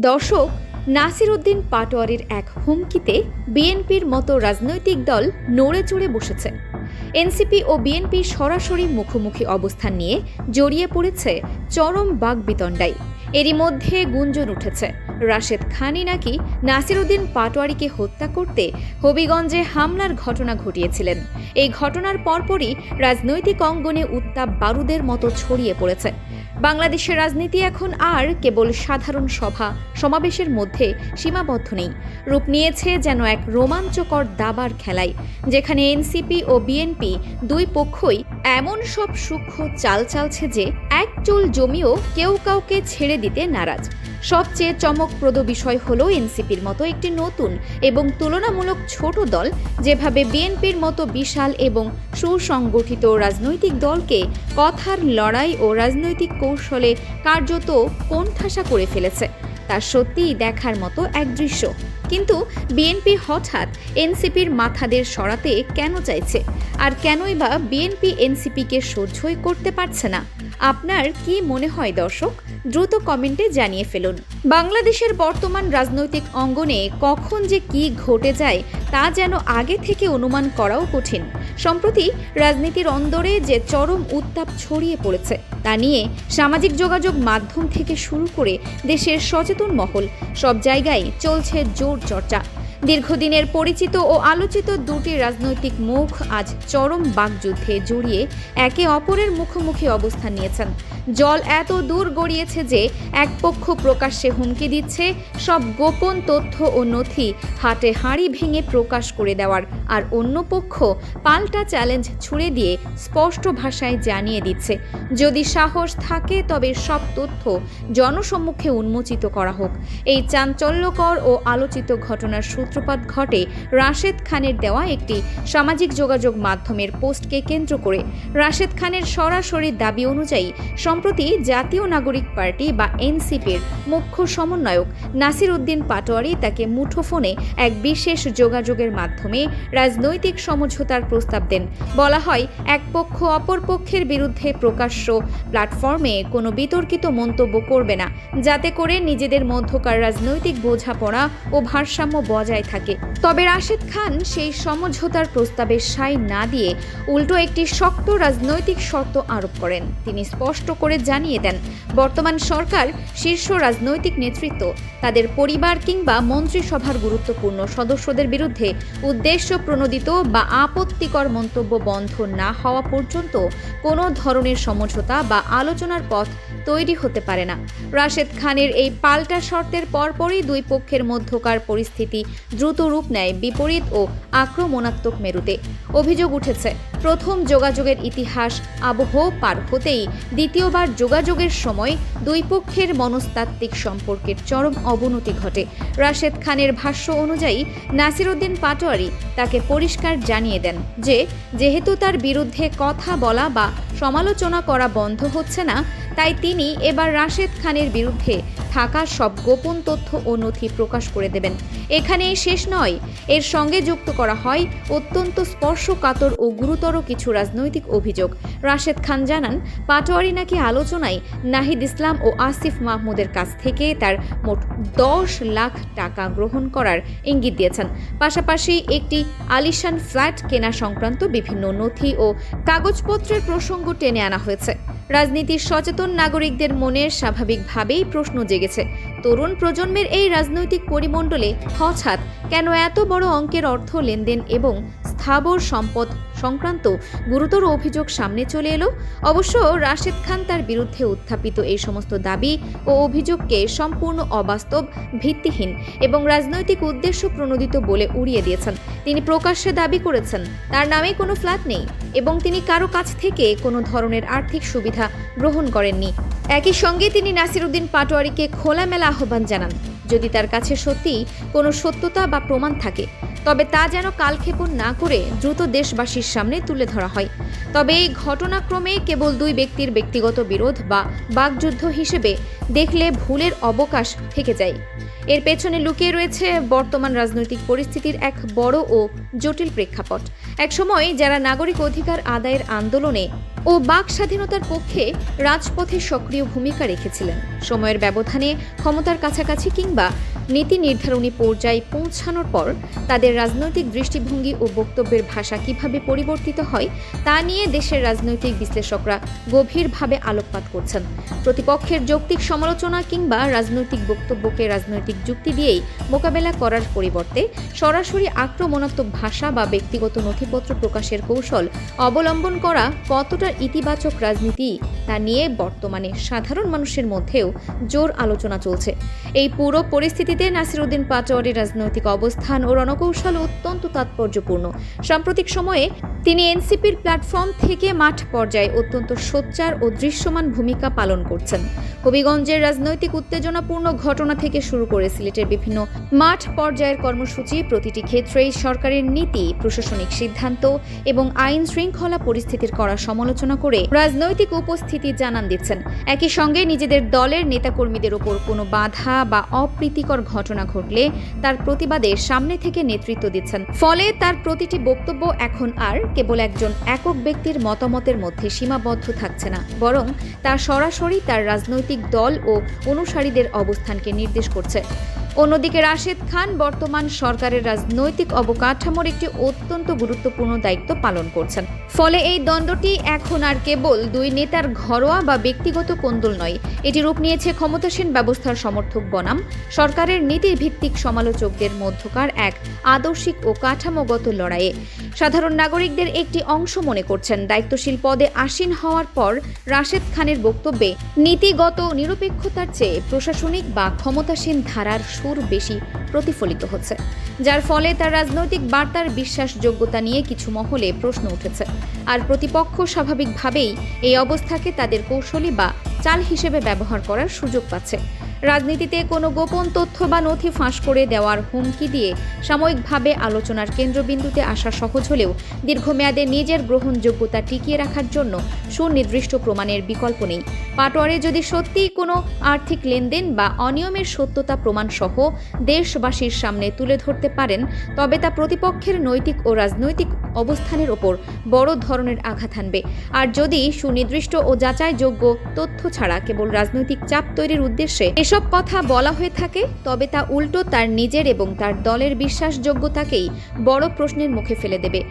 দর্শক, নাসির উদ্দিন পাটোয়ারির এক হুমকিতে বিএনপির মতো রাজনৈতিক দল নড়ে চড়ে বসেছে। এনসিপি ও বিএনপির সরাসরি মুখোমুখি অবস্থান নিয়ে জড়িয়ে পড়েছে চরম বাকবিতণ্ডায়। এরই মধ্যে গুঞ্জন উঠেছে রাশেদ খানই নাকি নাসির উদ্দিন পাটোয়ারিকে হত্যা করতে হবিগঞ্জে হামলার ঘটনা ঘটিয়েছিলেন। এই ঘটনার পরপরই রাজনৈতিক অঙ্গনে উত্তাপ বারুদের মতো ছড়িয়ে পড়েছে। বাংলাদেশের রাজনীতি এখন আর কেবল সাধারণ সভা সমাবেশের মধ্যে সীমাবদ্ধ নেই, রূপ নিয়েছে যেন এক রোমাঞ্চকর দাবার খেলায়, যেখানে এনসিপি ও বিএনপি দুই পক্ষই এমন সব সূক্ষ্ম চাল চালছে যে এক চুল জমিও কেউ কাউকে ছেড়ে দিতে নারাজ। সবচেয়ে চমকপ্রদ বিষয় হলো এনসিপির মতো একটি নতুন এবং তুলনামূলক ছোট দল যেভাবে বিএনপির মতো বিশাল এবং সুসংগঠিত রাজনৈতিক দলকে কথার লড়াই ও রাজনৈতিক কৌশলে কার্যত কোণঠাসা করে ফেলেছে। তা সত্যিই দেখার মতো এক দৃশ্য। কিন্তু বিএনপি হঠাৎ এনসিপির মাথাদের সরাতে কেন চাইছে, আর কেনই বা বিএনপি এনসিপিকে সহ্যই করতে পারছে না? আপনার কি মনে হয় দর্শক? দ্রুত কমেন্টে জানিয়ে ফেলুন। বাংলাদেশের বর্তমান রাজনৈতিক অঙ্গনে কখন যে কি ঘটে যায় তা যেন আগে থেকে অনুমান করাও কঠিন। সম্প্রতি রাজনীতির অন্দরে যে চরম উত্তাপ ছড়িয়ে পড়েছে তা নিয়ে সামাজিক যোগাযোগ মাধ্যম থেকে শুরু করে দেশের সচেতন মহল সব জায়গায় চলছে জোর চর্চা। দীর্ঘদিনের পরিচিত ও আলোচিত দুটি রাজনৈতিক মুখ আজ চরম বাকযুদ্ধে জড়িয়ে একে অপরের মুখোমুখি অবস্থান নিয়েছেন। জল এত দূর গড়িয়েছে যে এক পক্ষ প্রকাশ্যে হুমকি দিচ্ছে সব গোপন তথ্য ও নথি হাটে হাঁড়ি ভেঙে প্রকাশ করে দেওয়ার, আর অন্য পক্ষ পাল্টা চ্যালেঞ্জ ছুড়ে দিয়ে স্পষ্ট ভাষায় জানিয়ে দিচ্ছে যদি সাহস থাকে তবে সব তথ্য জনসম্মুখে উন্মোচিত করা হোক। এই চাঞ্চল্যকর ও আলোচিত ঘটনার সূত্রপাত ঘটে রাশেদ খানের দেওয়া একটি সামাজিক যোগাযোগ মাধ্যমের পোস্টকে কেন্দ্র করে। রাশেদ খানের সরাসরি দাবি অনুযায়ী সম্প্রতি জাতীয় নাগরিক পার্টি বা এনসিপির মুখ্য সমন্বয়ক নাসির উদ্দিন পাটোয়ারি তাকে মুঠোফোনে এক বিশেষ যোগাযোগের মাধ্যমে রাজনৈতিক সমঝোতার প্রস্তাব দেন। বলা হয়, এক পক্ষ অপর পক্ষের বিরুদ্ধে প্রকাশ্য প্ল্যাটফর্মে কোনো বিতর্কিত মন্তব্য করবে না, যাতে করে নিজেদের মধ্যকার রাজনৈতিক বোঝাপড়া ও ভারসাম্য বজায় থাকে। তবে রাশেদ খান সেই সমঝোতার প্রস্তাবে সায় না দিয়ে উল্টো একটি শক্ত রাজনৈতিক শর্ত আরোপ করেন। তিনি স্পষ্ট করে জানিয়ে দেন, বর্তমান সরকার শীর্ষ রাজনৈতিক নেতৃত্ব তাদের পরিবার কিংবা মন্ত্রিসভার গুরুত্বপূর্ণ সদস্যদের বিরুদ্ধে উদ্দেশ্য প্রণোদিত বা আপত্তিকর মন্তব্য বন্ধ না হওয়া পর্যন্ত কোনো ধরনের সমঝোতা বা আলোচনার পথ তৈরি হতে পারে না। রাশেদ খানের এই পাল্টা শর্তের পরপরই দুই পক্ষের মধ্যকার পরিস্থিতি দ্রুত রূপ নেয় বিপরীত ও আক্রমণাত্মক মেরুতে। অভিযোগ উঠেছে, প্রথম যোগাযোগের ইতিহাস আবহ পার হতেই দ্বিতীয়বার যোগাযোগের সময় দুই পক্ষের মনস্তাত্ত্বিক সম্পর্কের চরম অবনতি ঘটে। রাশেদ খানের ভাষ্য অনুযায়ী নাসির উদ্দিন পাটোয়ারি তাকে পরিষ্কার জানিয়ে দেন যে যেহেতু তার বিরুদ্ধে কথা বলা বা সমালোচনা করা বন্ধ হচ্ছে না, তাই তিনি এবার রাশেদ খানের বিরুদ্ধে থাকা সব গোপন তথ্য ও নথি প্রকাশ করে দেবেন। এখানেই শেষ নয়, এর সঙ্গে যুক্ত করা হয় অত্যন্ত স্পর্শকাতর ও গুরুতর কিছু রাজনৈতিক অভিযোগ। রাশেদ খান জানান, পাটোয়ারি নাকি আলোচনায় নাহিদ ইসলাম ও আসিফ মাহমুদের কাছ থেকে তার মোট 10 লাখ টাকা গ্রহণ করার ইঙ্গিত দিয়েছেন। পাশাপাশি একটি আলিশান ফ্ল্যাট কেনা সংক্রান্ত বিভিন্ন নথি ও কাগজপত্রের প্রসঙ্গ টেনে আনা হয়েছে। রাজনীতির সচেতন নাগরিকদের মনের স্বাভাবিকভাবেই প্রশ্ন জেগেছে, তরুণ প্রজন্মের এই রাজনৈতিক পরিমণ্ডলে হঠাৎ কেন এত বড় অঙ্কের অর্থ লেনদেন এবং স্থাবর সম্পদ সংক্রান্ত গুরুতর অভিযোগ সামনে চলে এলো? অবশ্য রাশেদ খান তার বিরুদ্ধে উত্থাপিত এই সমস্ত দাবি ও অভিযোগকে সম্পূর্ণ অবাস্তব, ভিত্তিহীন এবং রাজনৈতিক উদ্দেশ্য প্রণোদিত বলে উড়িয়ে দিয়েছেন। তিনি প্রকাশ্যে দাবি করেছেন তার নামে কোনো ফ্ল্যাট নেই এবং তিনি কারো কাছ থেকে কোনো ধরনের আর্থিক সুবিধা গ্রহণ করেননি। একই সঙ্গে তিনি নাসির উদ্দিন পাটোয়ারিকে খোলামেলা আহ্বান জানান, যদি তার কাছে সত্যিই কোনো সত্যতা বা প্রমাণ থাকে তবে তা যেন কালক্ষেপণ না করে দ্রুত দেশবাসীর সামনে তুলে ধরা হয়। তবে এই ঘটনাক্রমে কেবল দুই ব্যক্তির ব্যক্তিগত বিরোধ বা বাকযুদ্ধ হিসেবে দেখলে ভুলের অবকাশ থেকে যায়। এর পেছনে লুকিয়ে রয়েছে বর্তমান রাজনৈতিক পরিস্থিতির এক বড় ও জটিল প্রেক্ষাপট। একসময় যারা নাগরিক অধিকার আদায়ের আন্দোলনে ও বাক স্বাধীনতার পক্ষে রাজপথে সক্রিয় ভূমিকা রেখেছিলেন, সময়ের ব্যবধানে ক্ষমতার কাছাকাছি কিংবা নীতি নির্ধারণী পর্যায়ে পৌঁছানোর পর তাদের রাজনৈতিক দৃষ্টিভঙ্গি ও বক্তব্যের ভাষা কিভাবে পরিবর্তিত হয় তা নিয়ে দেশের রাজনৈতিক বিশ্লেষকরা গভীরভাবে আলোকপাত করছেন। প্রতিপক্ষের যৌক্তিক সমালোচনা কিংবা রাজনৈতিক বক্তব্যকে রাজনৈতিক যুক্তি দিয়েই মোকাবেলা করার পরিবর্তে সরাসরি আক্রমণাত্মক ভাষা বা ব্যক্তিগত নথিপত্র প্রকাশের কৌশল অবলম্বন করা কতটা ইতিবাচক রাজনীতি তা নিয়ে বর্তমানে সাধারণ মানুষের মধ্যেও জোর আলোচনা চলছে। এই পুরো পরিস্থিতিতে নাসিরউদ্দিন পাটোয়ারির রাজনৈতিক অবস্থান ও রণকৌশল অত্যন্ত তাৎপর্যপূর্ণ। সাম্প্রতিক সময়ে তিনি এনসিপির প্ল্যাটফর্ম থেকে মাঠ পর্যায়ে অত্যন্ত সোচ্চার ও দৃশ্যমান ভূমিকা পালন করছেন। হবিগঞ্জের রাজনৈতিক উত্তেজনাপূর্ণ ঘটনা থেকে শুরু করে সিলেটের বিভিন্ন মাঠ পর্যায়ের কর্মসূচি, প্রতিটি ক্ষেত্রেই সরকারের নীতি, প্রশাসনিক সিদ্ধান্ত এবং আইন শৃঙ্খলা পরিস্থিতির কড়া সমালোচনা করে রাজনৈতিক উপস্থিতি জানান দিচ্ছেন। একই সঙ্গে নিজেদের দলের নেতাকর্মীদের ওপর কোনো বাধা বা অপ্রীতিকর ঘটনা ঘটলে তার প্রতিবাদে সামনে থেকে নেতৃত্ব দিচ্ছেন। ফলে তার প্রতিটি বক্তব্য এখন আর কেবল একজন একক ব্যক্তির মতামতের মধ্যে সীমাবদ্ধ থাকছে না, বরং তা সরাসরি তার রাজনৈতিক দল ও অনুসারীদের অবস্থানকে নির্দেশ করছে। অন্যদিকে রাশেদ খান বর্তমান সরকারের রাজনৈতিক অবকাঠামোর একটি অত্যন্ত গুরুত্বপূর্ণ দায়িত্ব পালন করছেন। ফলে এই দ্বন্দ্বটি এখন আর কেবল দুই নেতার ঘরোয়া বা ব্যক্তিগত কোন্দল নয়, এটি রূপ নিয়েছে ক্ষমতাসীন ব্যবস্থার সমর্থক বনাম সরকারের নীতিভিত্তিক সমালোচকদের মধ্যকার এক আদর্শিক ও কাঠামোগত লড়াইয়ে। সাধারণ নাগরিকদের একটি অংশ মনে করছেন দায়িত্বশীল পদে আসীন হওয়ার পর রাশেদ খানের বক্তব্যে নীতিগত নিরপেক্ষতার চেয়ে প্রশাসনিক বা ক্ষমতাসীন ধারার সুর বেশি প্রতিফলিত হচ্ছে, যার ফলে তার রাজনৈতিক বার্তার বিশ্বাসযোগ্যতা নিয়ে কিছু মহলে প্রশ্ন উঠেছে। আর প্রতিপক্ষ স্বাভাবিকভাবেই এই অবস্থাকে তাদের কৌশলী বা চাল হিসেবে ব্যবহার করার সুযোগ পাচ্ছে। রাজনীতিতে কোনো গোপন তথ্য বা নথি ফাঁস করে দেওয়ার হুমকি দিয়ে সাময়িকভাবে আলোচনার কেন্দ্রবিন্দুতে আসা সহজ হলেও দীর্ঘমেয়াদে নিজের গ্রহণযোগ্যতা টিকিয়ে রাখার জন্য সুনির্দিষ্ট প্রমাণের বিকল্প নেই। পাটোয়ারি যদি সত্যিই কোনো আর্থিক লেনদেন বা অনিয়মের সত্যতা প্রমাণ সহ দেশবাসীর সামনে তুলে ধরতে পারেন, তবে তা প্রতিপক্ষের নৈতিক ও রাজনৈতিক অবস্থানের ওপর বড় ধরনের আঘাত আনবে। আর যদি সুনির্দিষ্ট ও যাচাইযোগ্য তথ্য ছাড়া কেবল রাজনৈতিক চাপ তৈরির উদ্দেশ্যে এসব কথা বলা হয়ে থাকে, তবে তা উল্টো তার নিজের এবং তার দলের বিশ্বাসযোগ্যতাকেই বড় প্রশ্নের মুখে ফেলে দেবে।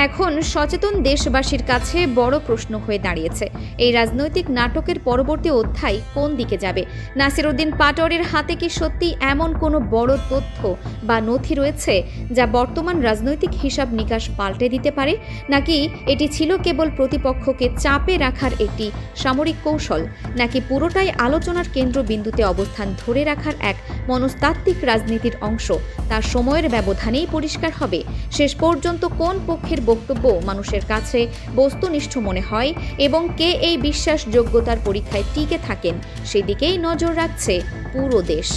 এখন সচেতন দেশবাসীর কাছে বড় প্রশ্ন হয়ে দাঁড়িয়েছে, এই রাজনৈতিক নাটকের পরবর্তী অধ্যায় কোন দিকে যাবে? নাসিরউদ্দিন পাটোয়ারির হাতে কি সত্যি এমন কোনো বড় তথ্য বা নথি রয়েছে যা বর্তমান রাজনৈতিক হিসাব নিকাশ পাল্টে দিতে পারে, নাকি এটি ছিল কেবল প্রতিপক্ষকে চাপে রাখার একটি সামরিক কৌশল, নাকি পুরোটাই আলোচনার কেন্দ্রবিন্দুতে অবস্থান ধরে রাখার এক মনস্তাত্ত্বিক রাজনীতির অংশ? তা সময়ের ব্যবধানেই পরিষ্কার হবে। শেষ পর্যন্ত কোন পক্ষের বক্তব্য মানুষের কাছে বস্তুনিষ্ঠ মনে হয় এবং কে এই বিশ্বাসযোগ্যতার পরীক্ষায় টিকে থাকেন, সেদিকেই নজর রাখছে পুরো দেশ।